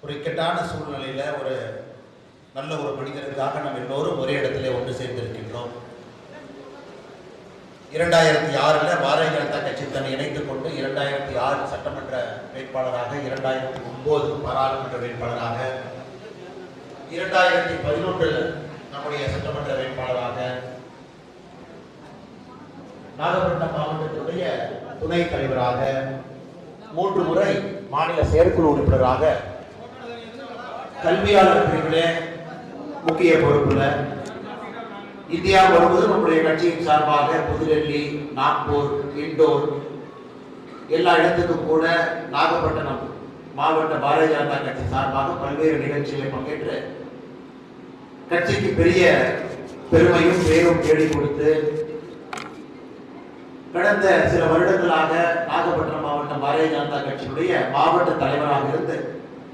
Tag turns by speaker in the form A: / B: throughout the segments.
A: ஒரு இக்கட்டான சூழ்நிலையில ஒரு நல்ல ஒரு மனிதனுக்காக நாம் எல்லோரும் ஒரே இடத்திலே ஒன்று சேர்ந்திருக்கின்றோம். 2006 பாரதிய ஜனதா கட்சி தன்னை இணைத்துக் கொண்டு 2006 சட்டமன்ற வேட்பாளராக, 2009 பாராளுமன்ற வேட்பாளராக, 2011 நம்முடைய சட்டமன்ற வேட்பாளராக, நாகப்பட்டினம் மாவட்டத்தினுடைய துணைத் தலைவராக, 3 முறை மாநில செயற்குழு உறுப்பினராக, கல்வியாளர் பிரிவிலே முக்கிய பொறுப்புல, இந்தியா முழுவதும் நம்முடைய கட்சியின் சார்பாக புதுடெல்லி, நாக்பூர், இண்டோர் எல்லா இடத்துக்கும் கூட நாகப்பட்டினம் மாவட்ட பாரதிய ஜனதா கட்சி சார்பாக பல்வேறு நிகழ்ச்சிகளை பங்கேற்று கட்சிக்கு பெரிய பெருமையும் பேரும் தேடி கொடுத்து கடந்த சில வருடங்களாக நாகப்பட்டினம் மாவட்டம் பாரதிய ஜனதா கட்சியினுடைய மாவட்ட தலைவராக இருந்து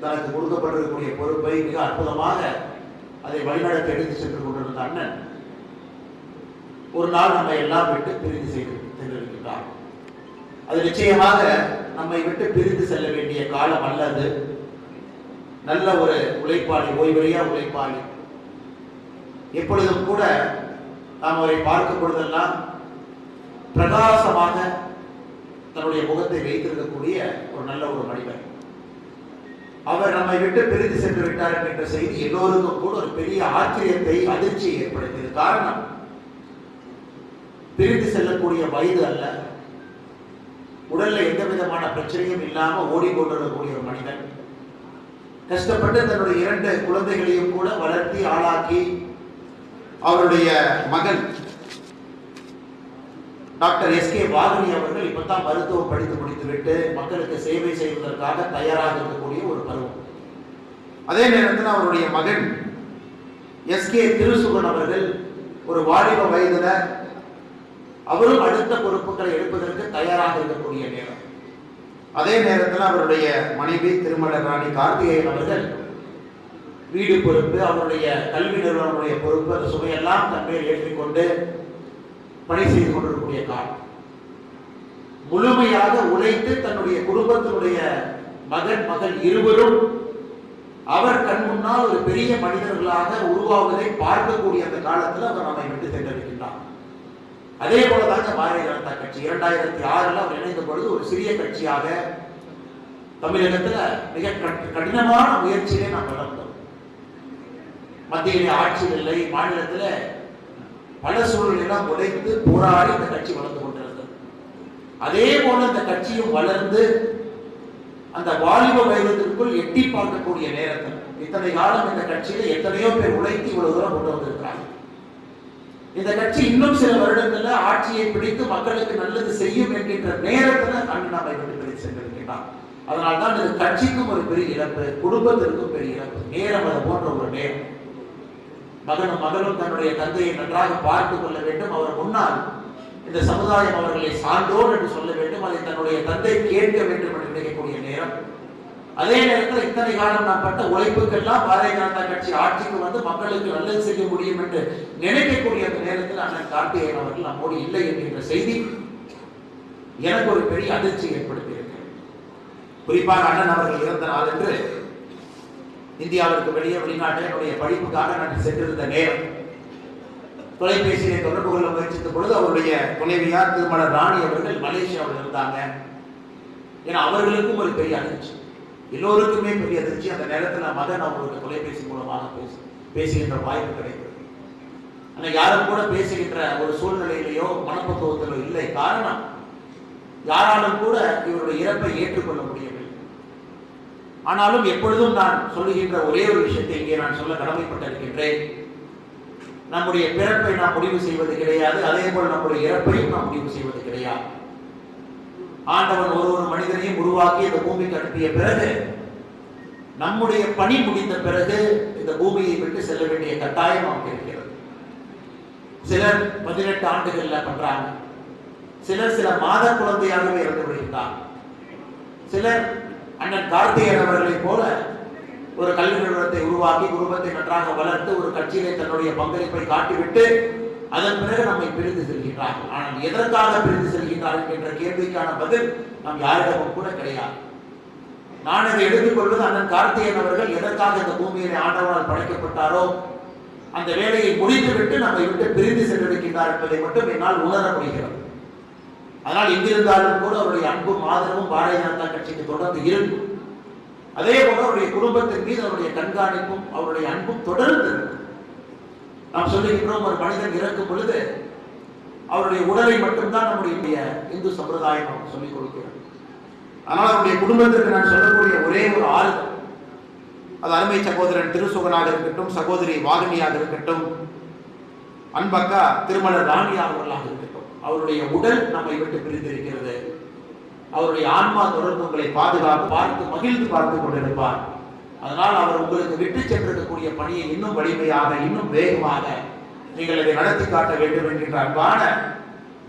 A: தனக்கு கொடுக்கப்பட்டிருக்கக்கூடிய பொறுப்பை மிக அற்புதமாக அதை வழிநடத்தி எடுத்து சென்று கொண்டிருந்த அண்ணன் ஒரு நாள் நம்மை எல்லாம் விட்டு பிரிந்து சென்றிருக்கின்றார். அது நிச்சயமாக நம்மை விட்டு பிரிந்து செல்ல வேண்டிய காலம் அல்லது. நல்ல ஒரு உழைப்பாளி, ஓய்வறியா உழைப்பாளி. எப்பொழுதும் கூட நாம் அவரை பார்க்கும் பொழுதெல்லாம் பிரகாசமாக தன்னுடைய முகத்தை வைத்திருக்கக்கூடிய ஒரு நல்ல ஒரு மனிதர். அவர் நம்மை விட்டு பிரிந்து சென்று விட்டார் என்ற செய்தி எல்லோருக்கும் கூட ஒரு பெரிய ஆச்சரியத்தை, அதிர்ச்சியை ஏற்படுத்தியது. காரணம், பிரிந்து செல்லக்கூடிய வயது அல்ல, உடல்ல எந்த விதமான பிரச்சனையும் இல்லாம ஓடிக்கொண்டிருக்கக்கூடிய ஒரு மனிதன். கஷ்டப்பட்டு தன்னுடைய 2 குழந்தைகளையும் கூட வளர்த்தி ஆளாக்கி அவருடைய மகன் டாக்டர் எஸ்.கே. வாகனி அவர்கள் இப்பதான் மருத்துவம் படித்து முடித்துவிட்டு மக்களுக்கு சேவை செய்வதற்காக தயாராக இருக்கக்கூடிய ஒரு பருவம். அதே நேரத்தில் அவருடைய மகன் எஸ்.கே. திருசுகன் அவர்கள் ஒரு வாலிப வயதுல அவரும் அடுத்த பொறுப்புகளை எடுப்பதற்கு தயாராக இருக்கக்கூடிய நேரம். அதே நேரத்தில் அவருடைய மனைவி திருமலர் ராணி கார்த்திகேயன் அவர்கள் வீடு பொறுப்பு, அவருடைய கல்வி நிறுவனங்களுடைய பொறுப்பு, அந்த சுமையெல்லாம் தன்மையில் ஏற்றிக்கொண்டு பணி செய்து கொண்டிருக்கக்கூடிய காலம். முழுமையாக உழைத்து தன்னுடைய குடும்பத்தினுடைய மகன் மகள் இருவரும் அவர் கண் முன்னால் ஒரு பெரிய மனிதர்களாக உருவாவதை பார்க்கக்கூடிய அந்த காலத்தில் அவர் நம்மை விட்டு சென்றிருக்கின்றார். அதே போலதாங்க பாரதிய ஜனதா கட்சி 2006 அவர் இணைந்த பொழுது ஒரு சிறிய கட்சியாக தமிழகத்துல மிக கடினமான முயற்சியிலே நாம் வளர்ந்தோம். மத்தியிலே ஆட்சி இல்லை, மாநிலத்தில் பல சூழலெல்லாம் உடைத்து போராடி இந்த கட்சி வளர்ந்து கொண்டிருந்தது. அதே போல இந்த கட்சியும் வளர்ந்து அந்த வாலிப வயதிற்குள் எட்டி பார்க்கக்கூடிய நேரத்தில் இத்தனை காலம் இந்த கட்சியில எத்தனையோ பேர் உழைத்து இவ்வளவு தூரம் கொண்டு வந்திருக்கிறாங்க. இந்த கட்சி இன்னும் சில வருடங்கள்ல ஆட்சியை பிடித்து மக்களுக்கு நல்லது செய்யும் என்கின்ற நேரத்தில் நம்மை விட்டு பிரித்து சென்றிருக்கிறார். அதனால்தான் இந்த கட்சிக்கும் ஒரு பெரிய இழப்பு, குடும்பத்திற்கும் பெரிய இழப்பு. நேரம் அது போன்ற ஒரு நேரம். மகனும் மகளும் தன்னுடைய தந்தையை நன்றாக பார்த்துக் கொள்ள வேண்டும். அவர் முன்னால் இந்த சமுதாயம் அவர்களை சான்றோர் என்று சொல்ல வேண்டும். அதை தன்னுடைய தந்தை கேட்க வேண்டும் என்று நினைக்கக்கூடிய நேரம். அதே நேரத்தில் இத்தனை காலம் நான் பட்ட உழைப்புக்கெல்லாம் பாரதிய ஜனதா கட்சி ஆட்சிக்கு வந்து மக்களுக்கு நல்லது செய்ய முடியும் என்று நினைக்கக்கூடிய அந்த நேரத்தில் அண்ணன் கார்த்திகேயன் அவர்கள் நம்மோடு இல்லை என்கின்ற செய்தி எனக்கு ஒரு பெரிய அதிர்ச்சி ஏற்படுத்தியிருக்கிறது. குறிப்பாக அண்ணன் அவர்கள் இறந்த நாள் என்று இந்தியாவிற்கு வெளியே வெளிநாட்டில் என்னுடைய படிப்புக்காக நான் சென்றிருந்த நேரம் தொலைபேசியை தொடர்பு கொள்ள முயற்சித்த பொழுது அவருடைய துணைவியார் திருமலர் ராணி அவர்கள் மலேசியாவில் இருந்தாங்க. ஏன்னா அவர்களுக்கும் ஒரு பெரிய அதிர்ச்சி, எல்லோருக்குமே பெரிய அதிர்ச்சி. அந்த நேரத்தில் மகன் அவர்களுக்கு தொலைபேசி மூலமாக பேசுகின்ற வாய்ப்பு கிடைத்தது. ஆனால் யாரும் கூட பேசுகின்ற ஒரு சூழ்நிலையிலேயோ மனப்பக்குவத்திலோ இல்லை. காரணம், யாராலும் கூட இவருடைய இறப்பை ஏற்றுக்கொள்ள முடியவில்லை. ஆனாலும் எப்பொழுதும் நான் சொல்லுகின்ற ஒரே ஒரு விஷயத்தை இங்கே நான் சொல்ல கடமைப்பட்டிருக்கின்றேன். நம்முடைய பிறப்பை நாம் முடிவு செய்வது கிடையாது, அதே போல் நம்முடைய இறப்பையும் நாம் முடிவு செய்வது கிடையாது. ஆண்டவன் ஒரு மனிதனையும் உருவாக்கி இந்த பூமிக்கு அனுப்பிய பிறகு நம்முடைய பணி முடிந்த பிறகு இந்த பூமியை விட்டு செல்ல வேண்டிய கட்டாயம் நமக்கு இருக்கிறது. சிலர் 18 ஆண்டுகள்ல பண்றாங்க, சிலர் சில மாத குழந்தையாகவே இறந்து விடுகின்றார். சிலர் அண்ணன் கார்த்திகேயன் அவர்களை போல ஒரு கல்வி நிறுவனத்தை உருவாக்கி குடும்பத்தை நன்றாக வளர்த்து ஒரு கட்சியிலே தன்னுடைய பங்களிப்பை காட்டிவிட்டு அதன் பிறகு நம்மை பிரிந்து செல்கின்றார்கள். ஆனால் எதற்காக பிரிந்து செல்கின்றார்கள் என்ற கேள்விக்கான பதில் நாம் யாரிடமும் கூட கிடையாது. நான் இதை எடுத்துக்கொள்வது அண்ணன் கார்த்திகேயன் அவர்கள் எதற்காக இந்த பூமியிலே ஆண்டவரால் படைக்கப்பட்டாரோ அந்த வேலையை முடித்துவிட்டு நம்மை விட்டு பிரிந்து சென்றிருக்கின்றார் என்பதை மட்டும் என்னால் உணர முடிகிறது. அதனால் எங்கிருந்தாலும் கூட அவருடைய அன்பும் ஆதரவும் பாரதிய ஜனதா கட்சிக்கு தொடர்ந்து இருக்கும். அதே போல அவருடைய குடும்பத்தின் மீது அவருடைய கண்காணிப்பும் அவருடைய அன்பும் தொடர்ந்து இருக்கும். நாம் சொல்லுகின்றோம், ஒரு மனிதன் இறக்கும் பொழுது அவருடைய உடலை மட்டும்தான் நம்முடைய இந்து சம்பிரதாயம் சொல்லிக் கொடுக்கிறது. ஆனால் அவருடைய குடும்பத்திற்கு நான் சொல்லக்கூடிய ஒரே ஒரு ஆறுதல், அது அருமை சகோதரன் திருசுகனாக இருக்கட்டும், சகோதரி வாகினியாக இருக்கட்டும், அன்பக்கா திருமலர் ராணி அவர்களாக இருக்கட்டும், அவருடைய உடல் நம்மை விட்டு பிரிந்திருக்கிறது. அவருடைய ஆன்மா தொடர்ந்து உங்களை பாதுகாப்பு பார்த்து மகிழ்ந்து பார்த்து கொண்டிருப்பார். அதனால் அவர் உங்களுக்கு விட்டு சென்றிருக்கக்கூடிய பணியை இன்னும் வலிமையாக இன்னும் வேகமாக நீங்கள் இதை நடத்தி காட்ட வேண்டும் என்கின்ற அன்பான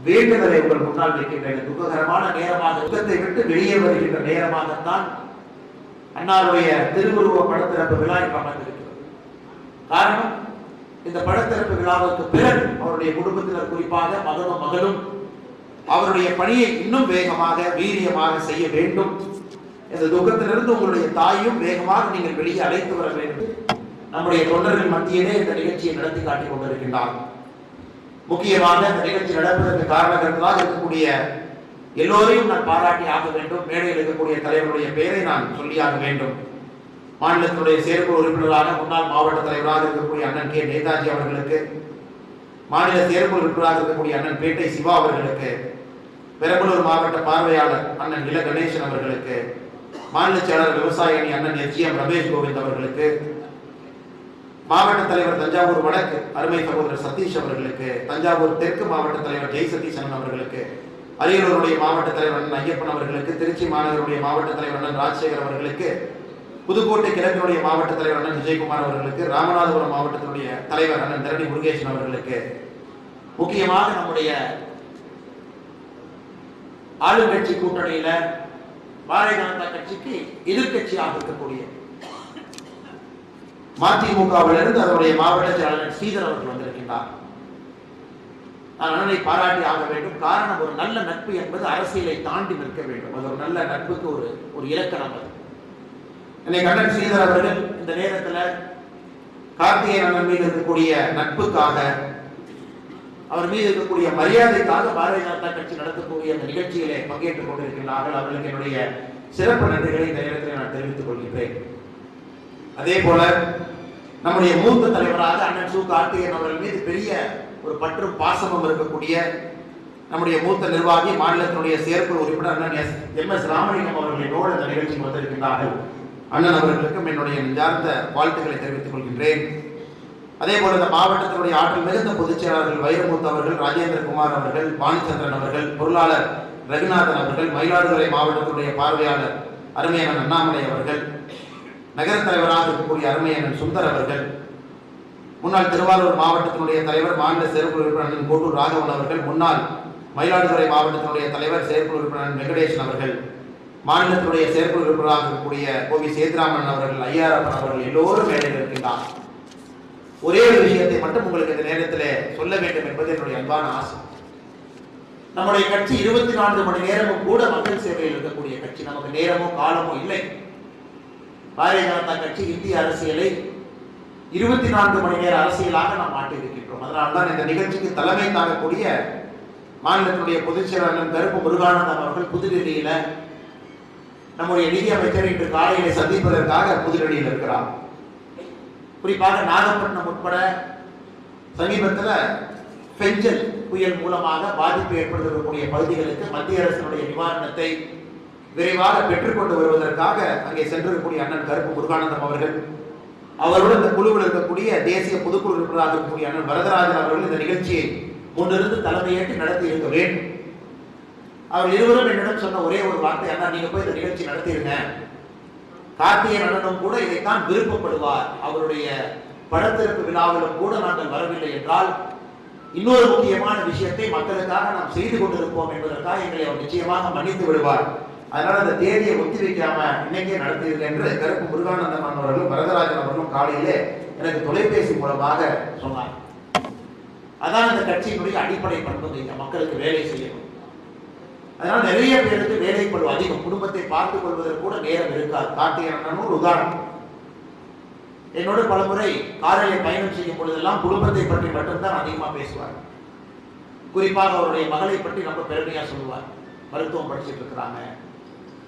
A: வேண்டுதலை உங்கள் முன்னால் வைக்கின்றேன். துக்ககரமான நேரமாக, துக்கத்தை விட்டு வெளியே வருகின்ற நேரமாகத்தான் அன்னாருடைய திருவுருவ படத்திறப்பு விழா இன்று அமைந்திருக்கிறது. காரணம், இந்த படத்திறப்பு விழாவுக்கு பிறகு அவருடைய குடும்பத்தினர், குறிப்பாக மகனும் மகளும் அவருடைய பணியை இன்னும் வேகமாக வீரியமாக செய்ய வேண்டும். இந்த துக்கத்திலிருந்து உங்களுடைய தாயும் வேகமாக நீங்கள் வெளியே அழைத்து வர வேண்டும். நம்முடைய தொண்டர்கள் மத்தியிலே இந்த நிகழ்ச்சியை நடத்தி காட்டிக் கொண்டிருக்கின்றார். முக்கியமாக இந்த நிகழ்ச்சி நடப்பதற்கு காரணகர்த்தராக இருக்கக்கூடிய எல்லோரையும் நான் பாராட்டி ஆக வேண்டும். மேடையில் இருக்கக்கூடிய தலைவருடைய பெயரை நான் சொல்லியாக வேண்டும். மாநிலத்தினுடைய செயற்குழு உறுப்பினராக முன்னாள் மாவட்ட தலைவராக இருக்கக்கூடிய அண்ணன் கே நேதாஜி அவர்களுக்கு, மாநில செயற்குழு உறுப்பினராக இருக்கக்கூடிய அண்ணன் பேட்டை சிவா அவர்களுக்கு, பெரம்பலூர் மாவட்ட பார்வையாளர் அண்ணன் இல கணேசன் அவர்களுக்கு, மாநில செயலாளர் விவசாய அணி அண்ணன் எம் ரமேஷ் கோவிந்த் அவர்களுக்கு, மாவட்ட தலைவர் தஞ்சாவூர் வடக்கு அருமை சகோதரர் சதீஷ் அவர்களுக்கு, தஞ்சாவூர் தெற்கு மாவட்ட தலைவர் ஜெய் சதீஷன் அவர்களுக்கு, அரியலூருடைய மாவட்ட தலைவர் அண்ணன் ஐயப்பன் அவர்களுக்கு, திருச்சி மாநகருடைய மாவட்ட தலைவர் அண்ணன் ராஜசேகர் அவர்களுக்கு, புதுக்கோட்டை கிழக்கினுடைய மாவட்ட தலைவர் அண்ணன் விஜயகுமார் அவர்களுக்கு, ராமநாதபுரம் மாவட்டத்தினுடைய தலைவர் அண்ணன் தரணி முருகேசன் அவர்களுக்கு, முக்கியமாக நம்முடைய ஆளுங்கட்சி கூட்டணியில பாரதிய ஜனதா கட்சிக்கு எதிர்கட்சியாக இருக்கக்கூடிய மதிமுகவிலிருந்து அதனுடைய மாவட்ட செயலாளர் ஸ்ரீதர் அவர்கள் வந்திருக்கின்றார். நான் அண்ணனை பாராட்டி ஆக வேண்டும். காரணம், ஒரு நல்ல நட்பு என்பது அரசியலை தாண்டி நிற்க வேண்டும். அது ஒரு நல்ல நட்புக்கு ஒரு இலக்கணம். அது இன்னைக்கு அண்ணன் ஸ்ரீதர் அவர்கள் இந்த நேரத்தில் கார்த்திகேயன் அண்ணன் மீது இருக்கக்கூடிய நட்புக்காக, அவர் மீது இருக்கக்கூடிய மரியாதைக்காக பாரதிய ஜனதா கட்சி நடத்தக்கூடிய அந்த நிகழ்ச்சியிலே பங்கேற்றுக் கொண்டிருக்கிறார்கள். அவர்களுக்கு என்னுடைய சிறப்பு நன்றிகளை இந்த நேரத்தில் நான் தெரிவித்துக் கொள்கின்றேன். அதே போல நம்முடைய மூத்த தலைவராக அண்ணன் சு கார்த்திகேயன் அவர்கள் மீது பெரிய ஒரு பற்றும் பாசமும் இருக்கக்கூடிய நம்முடைய மூத்த நிர்வாகி, மாநிலத்தினுடைய செயற்குழு உறுப்பினர் அண்ணன் எம்.எஸ். ராமலிங்கம் அவர்களோடு இந்த நிகழ்ச்சிக்கு வந்திருக்கின்றார்கள். அண்ணன் அவர்களுக்கும் என்னுடைய நெஞ்சார்ந்த வாழ்த்துக்களை தெரிவித்துக் கொள்கின்றேன். அதே போல இந்த மாவட்டத்தினுடைய ஆற்றல் மிகுந்த பொதுச் செயலாளர்கள் வைரமுத்து அவர்கள், ராஜேந்திரகுமார் அவர்கள், பாணிச்சந்திரன் அவர்கள், பொருளாளர் ரகுநாதன் அவர்கள், மயிலாடுதுறை மாவட்டத்தினுடைய பார்வையாளர் அருமையண்ணன் அண்ணாமலை அவர்கள், நகர தலைவராக இருக்கக்கூடிய அருமையண்ணன் சுந்தர் அவர்கள், முன்னாள் திருவாரூர் மாவட்டத்தினுடைய தலைவர் மாநில செயற்குழு உறுப்பினர் அண்ணன் கோட்டூர் ராகவன் அவர்கள், முன்னாள் மயிலாடுதுறை மாவட்டத்தினுடைய தலைவர் செயற்குழு உறுப்பினர் வெங்கடேசன் அவர்கள், மாநிலத்தினுடைய செயற்குழு உறுப்பினராக இருக்கக்கூடிய கோவி சேத்ராமன் அவர்கள், ஐயாரப்பன் அவர்கள் எல்லோரும் மேடையில் இருக்கின்றார். ஒரே ஒரு விஷயத்தை மட்டும் உங்களுக்கு இந்த நேரத்தில் சொல்ல வேண்டும் என்பது என்னுடைய அன்பான ஆசை. நம்முடைய கட்சி 24 மணி நேரமும் கூட மக்கள் சேவையில் இருக்கக்கூடிய கட்சி. நமக்கு நேரமோ காலமோ இல்லை. பாரதிய ஜனதா கட்சி இந்திய அரசியலை 24 மணி நேர அரசியலாக நாம் மாற்றியிருக்கின்றோம். அதனால்தான் இந்த நிகழ்ச்சிக்கு தலைமை தாங்கக்கூடிய மாநிலத்தினுடைய பொதுச் செயலாளர் கருப்பு முருகானந்தம் அவர்கள் புதுடெல்லியில நம்முடைய நிதி அமைச்சர் இன்று காலையிலே சந்திப்பதற்காக புதுடெல்லியில் இருக்கிறார். குறிப்பாக நாகப்பட்டினம் உட்பட சமீபத்தில் பெஞ்சல் புயல் மூலமாக பாதிப்பு ஏற்படுத்தக்கூடிய பகுதிகளுக்கு மத்திய அரசினுடைய நிவாரணத்தை விரைவாக பெற்றுக்கொண்டு வருவதற்காக அங்கே சென்றிருக்கக்கூடிய அண்ணன் கருப்பு முருகானந்தம் அவர்கள், அவருடன் இந்த குழுவில் இருக்கக்கூடிய தேசிய பொதுக்குழு உறுப்பினராக இருக்கக்கூடிய அண்ணன் வரதராஜன் அவர்கள் இந்த நிகழ்ச்சியை முன்னிருந்து தலைமையேற்று நடத்தி இருக்க வேண்டும். அவர் இருவரும் என்னிடம் சொன்ன ஒரே ஒரு வார்த்தை, அண்ணா நீங்க போய் இந்த நிகழ்ச்சி நடத்திருங்க. கார்த்திகேயன் அண்ணனும் கூட இதைத்தான் விருப்பப்படுவார். அவருடைய படத்திறப்பு விழாவிலும் கூட நாங்கள் வரவில்லை என்றால் இன்னொரு முக்கியமான விஷயத்தை மக்களுக்காக நாம் செய்து கொண்டிருப்போம் என்பதற்காக எங்களை அவர் நிச்சயமாக மன்னித்து விடுவார். அதனால அந்த தேதியை ஒத்தி வைக்காம இன்னைக்கே நடத்தியிருக்க என்று கருப்பு முருகானந்தம் அவர்களும் வரதராஜன் அவர்களும் காலையிலே எனக்கு தொலைபேசி மூலமாக சொன்னார். அதான் இந்த கட்சியினுடைய அடிப்படை பண்புங்க. இந்த மக்களுக்கு வேலை செய்யணும். அதனால நிறைய பேருக்கு வேலை பளு அதிகம், குடும்பத்தை பார்த்துக் கொள்வதற்கு கூட நேரம் இருக்காது. கார்த்திகேயன் ஒரு உதாரணம். என்னோட பலமுறை காரிலே பயணம் செய்யும் பொழுதெல்லாம் குடும்பத்தை பற்றி மட்டும்தான் அதிகமா பேசுவார். குறிப்பாக அவருடைய மகளை பற்றி ரொம்ப பெருமையா சொல்லுவார். மருத்துவம் படிச்சுட்டு இருக்கிறாங்க,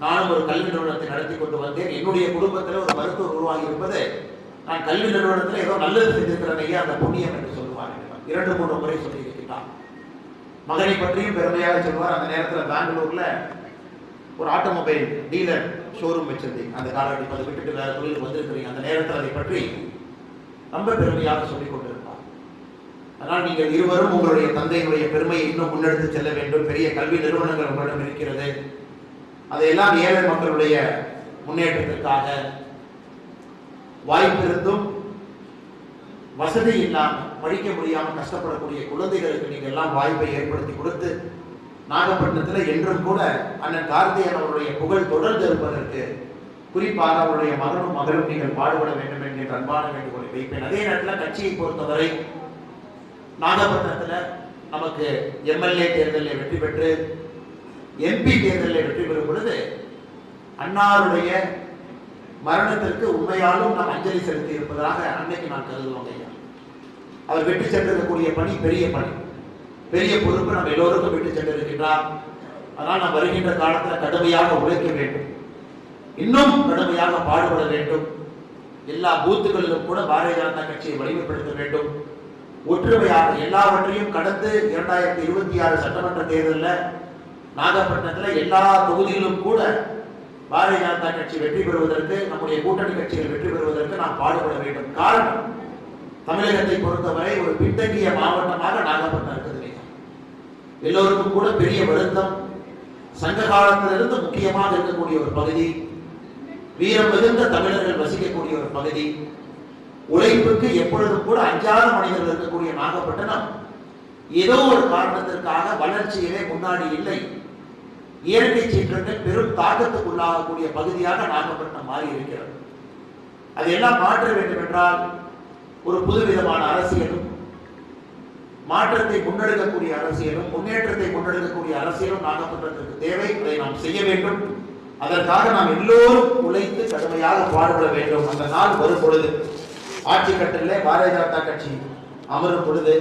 A: நானும் ஒரு கல்வி நிறுவனத்தை நடத்தி கொண்டு வந்தேன், என்னுடைய குடும்பத்தில் ஒரு மருத்துவர் உருவாகி இருப்பது நான் கல்வி நிறுவனத்தில் ஏதோ நல்லது செஞ்சிருக்கிறேன் ஐயா, அந்த புண்ணியம் என்று சொல்லுவார். 2-3 முறை சொல்லி இருக்கின்றார். மகனை பற்றியும் பெருமையாக சொல்வார். அந்த நேரத்தில் பெங்களூர்ல ஒரு ஆட்டோமொபைல் டீலர் ஷோரூம் வச்சிருந்தீங்க, அந்த காலகட்டத்தில் அதை விட்டுட்டு வேற தொழிலுக்கு வந்திருக்கிறீங்க. அந்த நேரத்தில் அதை பற்றி ரொம்ப பெருமையாக சொல்லிக் கொண்டிருப்பார். அதனால் நீங்கள் இருவரும் உங்களுடைய தந்தையினுடைய பெருமையை இன்னும் முன்னெடுத்து செல்ல வேண்டும். பெரிய கல்வி நிறுவனங்கள் உங்களிடம் இருக்கிறது, அதையெல்லாம் ஏழை மக்களுடைய முன்னேற்றத்திற்காக வாய்ப்பு இருந்தும் வசதி இல்லாமல் படிக்க முடியாமல் கஷ்டப்படக்கூடிய குழந்தைகளுக்கு நீங்கள் எல்லாம் வாய்ப்பை ஏற்படுத்தி கொடுத்து நாகப்பட்டினத்தில் என்றும் கூட அண்ணன் கார்த்திகேயன் அவருடைய புகழ் தொடர்ந்து இருப்பதற்கு குறிப்பாக அவருடைய மகனும் மகளும் நீங்கள் பாடுபட வேண்டும் என்கின்ற அன்பான வேண்டுகோளை வைப்பேன். அதே நேரத்தில் கட்சியை பொறுத்தவரை நாகப்பட்டினத்தில் நமக்கு எம்எல்ஏ தேர்தலில் வெற்றி பெற்று எம்பி தேர்தலில் வெற்றி பெறும் பொழுது அன்னாருடைய மரணத்திற்கு உண்மையாலும் நாம் அஞ்சலி செலுத்தி இருப்பதாக அன்னைக்கு நான் கருதுவோம் ஐயா. அவர் வெற்றி சென்றிருக்கக்கூடிய பணி பெரிய பணி, பெரிய பொறுப்பு நம்ம எல்லோருக்கும் விட்டு சென்றிருக்கின்றார். அதனால் நாம் வருகின்ற காலத்தில் கடுமையாக உழைக்க வேண்டும், இன்னும் கடுமையாக பாடுபட வேண்டும். எல்லா பூத்துகளிலும் கூட பாரதிய ஜனதா கட்சியை வலிமைப்படுத்த வேண்டும். ஒற்றுமையாக எல்லாவற்றையும் கடந்து 2026 சட்டமன்ற தேர்தலில் நாகப்பட்டினத்தில் எல்லா தொகுதியிலும் கூட பாரதிய ஜனதா கட்சி வெற்றி பெறுவதற்கு, நம்முடைய கூட்டணி கட்சிகள் வெற்றி பெறுவதற்கு நாம் பாடுபட வேண்டும். காரணம், தமிழகத்தை பொறுத்தவரை ஒரு பின்தங்கிய மாவட்டமாக நாகப்பட்டினம் இருக்குது. எல்லோருக்கும் கூட பெரிய வருத்தம், சங்க காலத்திலிருந்து முக்கியமாக இருக்கக்கூடிய ஒரு பகுதி, வீரம் மிகுந்த தமிழர்கள் வசிக்கக்கூடிய ஒரு பகுதி, உழைப்புக்கு எப்பொழுதும் கூட அஞ்சாத மனிதர்கள் இருக்கக்கூடிய நாகப்பட்டினம் ஏதோ ஒரு காரணத்திற்காக வளர்ச்சியிலே முன்னாடி இல்லை. இயற்கை சீற்றங்கள் பெரும் தாக்கத்துக்குள்ளாகக்கூடிய பகுதியாக நாகப்பட்டினம் மாறி இருக்கிறது. அதையெல்லாம் மாற்ற வேண்டும் என்றால் ஒரு புதுவிதமான அரசியலும், மாற்றத்தை முன்னெடுக்கக்கூடிய அரசியலும், முன்னேற்றத்தை முன்னெடுக்கக்கூடிய அரசியலும் நாகப்பட்டினத்திற்கு தேவை. அதை நாம் செய்ய வேண்டும். அதற்காக நாம் எல்லோரும் உழைத்து கடுமையாக பாடுபட வேண்டும். அந்த நாள் வரும் பொழுது, ஆட்சி கட்டலிலே பாரதிய ஜனதா கட்சி அமரும் பொழுது,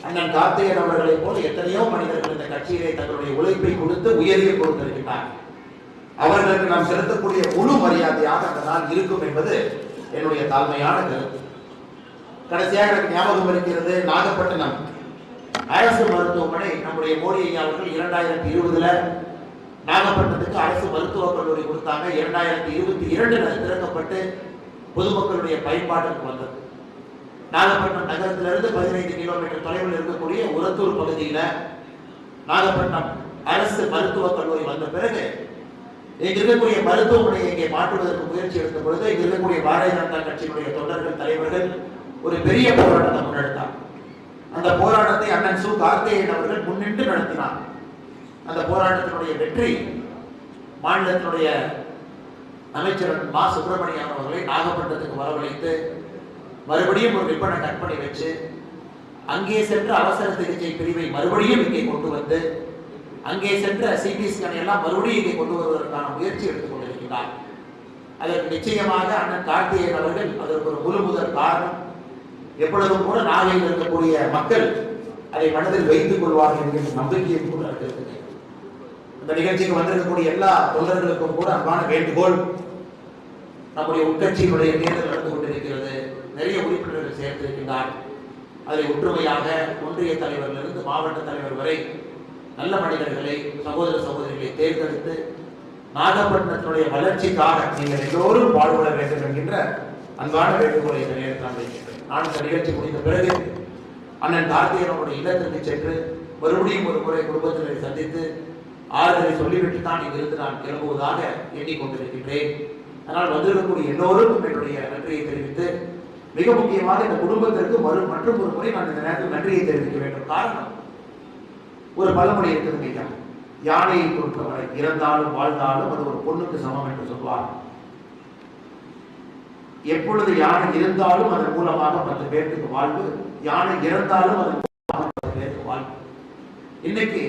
A: அண்ணன் கார்த்திகேயன் அவர்களைப் போல எத்தனையோ மனிதர்கள் இந்த கட்சியிலே தங்களுடைய உழைப்பை கொடுத்து உயரிய கொடுத்திருக்கிறார். அவர்களுக்கு நாம் செலுத்தக்கூடிய முழு மரியாதையாக அந்த நாள் இருக்கும் என்பது என்னுடைய தாழ்மையான கருத்து. கடைசியாக எனக்கு ஞாபகம் இருக்கிறது, நாகப்பட்டினம் அரசு மருத்துவமனை நம்முடைய மோடி ஐயா அவர்கள் 2020 நாகப்பட்டினத்துக்கு அரசு மருத்துவக் கல்லூரி கொடுத்தாங்க. 2022 திறக்கப்பட்டு பொதுமக்களுடைய பயன்பாட்டிற்கு வந்தது. நாகப்பட்டினம் நகரத்திலிருந்து 15 கிலோமீட்டர் தொலைவில் இருக்கக்கூடிய உரத்தூர் பகுதியில் நாகப்பட்டினம் அரசு மருத்துவக் கல்லூரி வந்த பிறகு இங்கு இருக்கக்கூடிய மருத்துவமனையை இங்கே மாற்றுவதற்கு முயற்சி எடுத்த பொழுது இங்கு இருக்கக்கூடிய பாரதிய ஜனதா கட்சியினுடைய தொண்டர்கள், தலைவர்கள் ஒரு பெரிய போராட்டத்தை முன்னெடுத்தார். அந்த போராட்டத்தை அண்ணன் சு கார்த்திகேயன் அவர்கள் முன்னின்று நடத்தினார். அந்த போராட்டத்தினுடைய வெற்றி மாநிலத்தினுடைய அமைச்சர் மா சுப்பிரமணியன் அவர்களை நாகப்பட்டினத்துக்கு வரவழைத்து மறுபடியும் ஒரு ரிப்பனை கட் பண்ணி வச்சு அங்கே சென்ற அவசர சிகிச்சை பிரிவை மறுபடியும் இங்கே கொண்டு வந்து அங்கே சென்ற சிடி ஸ்கேன் எல்லாம் மறுபடியும் இங்கே கொண்டு வருவதற்கான முயற்சி எடுத்துக் கொண்டிருக்கிறார். அதற்கு நிச்சயமாக அண்ணன் கார்த்திகேயன் அவர்கள் அதற்கு ஒரு முழு முதல் காரணம். எப்பொழுதும் கூட நாகையில் இருக்கக்கூடிய மக்கள் அதை மனதில் வைத்துக் கொள்வார்கள் என்கிற நம்பிக்கையும் கூட இருக்கிறது. இந்த நிகழ்ச்சிக்கு வந்திருக்கக்கூடிய எல்லா தொண்டர்களுக்கும் கூட அன்பான வேண்டுகோள், நம்முடைய உட்கட்சியினுடைய தேர்தல் நடந்து கொண்டிருக்கிறது. நிறைய உறுப்பினர்கள் சேர்த்திருக்கின்றார். அதை ஒற்றுமையாக ஒன்றிய தலைவரிலிருந்து மாவட்ட தலைவர் வரை நல்ல மனிதர்களை, சகோதர சகோதரிகளை தேர்ந்தெடுத்து நாகப்பட்டினத்தினுடைய வளர்ச்சிக்காக நீங்கள் எல்லோரும் பாடுபட வேண்டும் என்கின்ற அன்பான வேண்டுகோளை இந்த நேரத்தில் வைக்கின்றேன். நான் இந்த நிகழ்ச்சி முடிந்த பிறகு அண்ணன் கார்த்திகேயன் அவருடைய இல்லத்திற்கு சென்று மறுபடியும் ஒரு முறை குடும்பத்தினரை சந்தித்து ஆறுதலை சொல்லிவிட்டு தான் இங்கிருந்து நான் கிளம்புவதாக எண்ணிக்கொண்டிருக்கின்றேன். அதனால் வந்திருக்கக்கூடிய எல்லோரும் என்னுடைய நன்றியை தெரிவித்து, மிக முக்கியமாக இந்த குடும்பத்திற்கு மற்றும் ஒரு முறை நான் இந்த நேரத்தில் நன்றியை தெரிவிக்க வேண்டும். காரணம், ஒரு பழமொழி இருக்கிறது ஐயா, யானையை பொறுத்தவரை இறந்தாலும் வாழ்ந்தாலும் அது ஒரு பொண்ணுக்கு சமம் என்று சொல்வார். எப்பொழுது யானை இருந்தாலும் அதன் மூலமாக 10 பேருக்கு வாழ்வு, யானை இறந்தாலும் அதன் மூலமாக 10 பேருக்கு வாழ்வு. இன்னைக்கு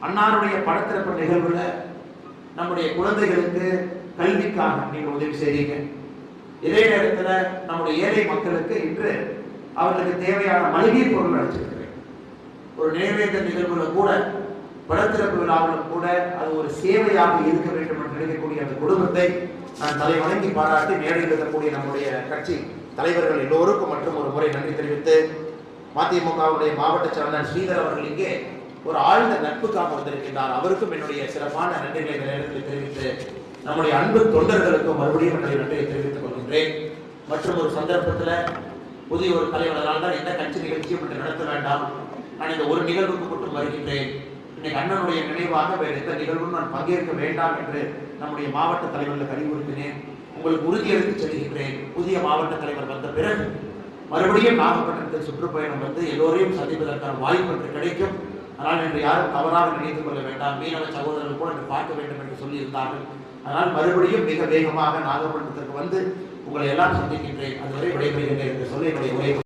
A: அன்னாருடைய படத்திறப்பு நிகழ்வுல நம்முடைய குழந்தைகளுக்கு கல்விக்காக நீங்க உதவி செய்றீங்க. இதே நேரத்தில் நம்முடைய ஏழை மக்களுக்கு இன்று அவர்களுக்கு தேவையான மளிகை பொருள் அளிச்சிருக்கிறேன். ஒரு நினைவேந்த நிகழ்வுல கூட, படத்திறப்பு விழாவிலும் கூட அது ஒரு சேவையாக இருக்க வேண்டும் என்று நினைக்கக்கூடிய அந்த குடும்பத்தை நான் தலை வணங்கி பாராட்டி மேடையில் இருக்கக்கூடிய நம்முடைய கட்சி தலைவர்கள் எல்லோருக்கும் மற்றும் ஒரு முறை நன்றி தெரிவித்து, மதிமுகவுடைய மாவட்ட செயலாளர் ஸ்ரீதர் அவர்கள் இங்கே ஒரு ஆழ்ந்த நட்புக்காக வந்திருக்கின்றார். அவருக்கும் என்னுடைய சிறப்பான நன்றிகளை இந்த நேரத்தில் தெரிவித்து, நம்முடைய அன்பு தொண்டர்களுக்கும் மறுபடியும் என்னுடைய நன்றியை தெரிவித்துக் கொள்கின்றேன். மற்றும் ஒரு சந்தர்ப்பத்தில் புதிய ஒரு தலைவரால் தான் எந்த கட்சி நிகழ்ச்சியும் நடத்த வேண்டாம், நான் இந்த ஒரு நிகழ்வுக்கு மட்டும் வருகின்றேன், இன்னைக்கு அண்ணனுடைய நினைவாக வேறு எந்த நிகழ்வும் நான் பங்கேற்க வேண்டாம் என்று நம்முடைய மாவட்ட தலைவர்களுக்கு அறிவுறுத்தினேன். உங்களுக்கு உறுதியளித்து செல்கின்றேன், புதிய மாவட்ட தலைவர் வந்த பிறகு மறுபடியும் நாகப்பட்டினத்தில் சுற்றுப்பயணம் வந்து எல்லோரையும் சந்திப்பதற்கான வாய்ப்பு என்று கிடைக்கும். ஆனால் இன்று யாரும் தவறாக நினைத்துக் கொள்ள வேண்டாம், மீனவ சகோதரர்கள் கூட என்று பார்க்க வேண்டும் என்று சொல்லியிருந்தார்கள். ஆனால் மறுபடியும் மிக வேகமாக நாகப்பட்டினத்திற்கு வந்து உங்களை எல்லாம் சந்திக்கின்றேன். அதுவரை விடைபெறுகின்றேன் என்று சொல்லி என்னுடைய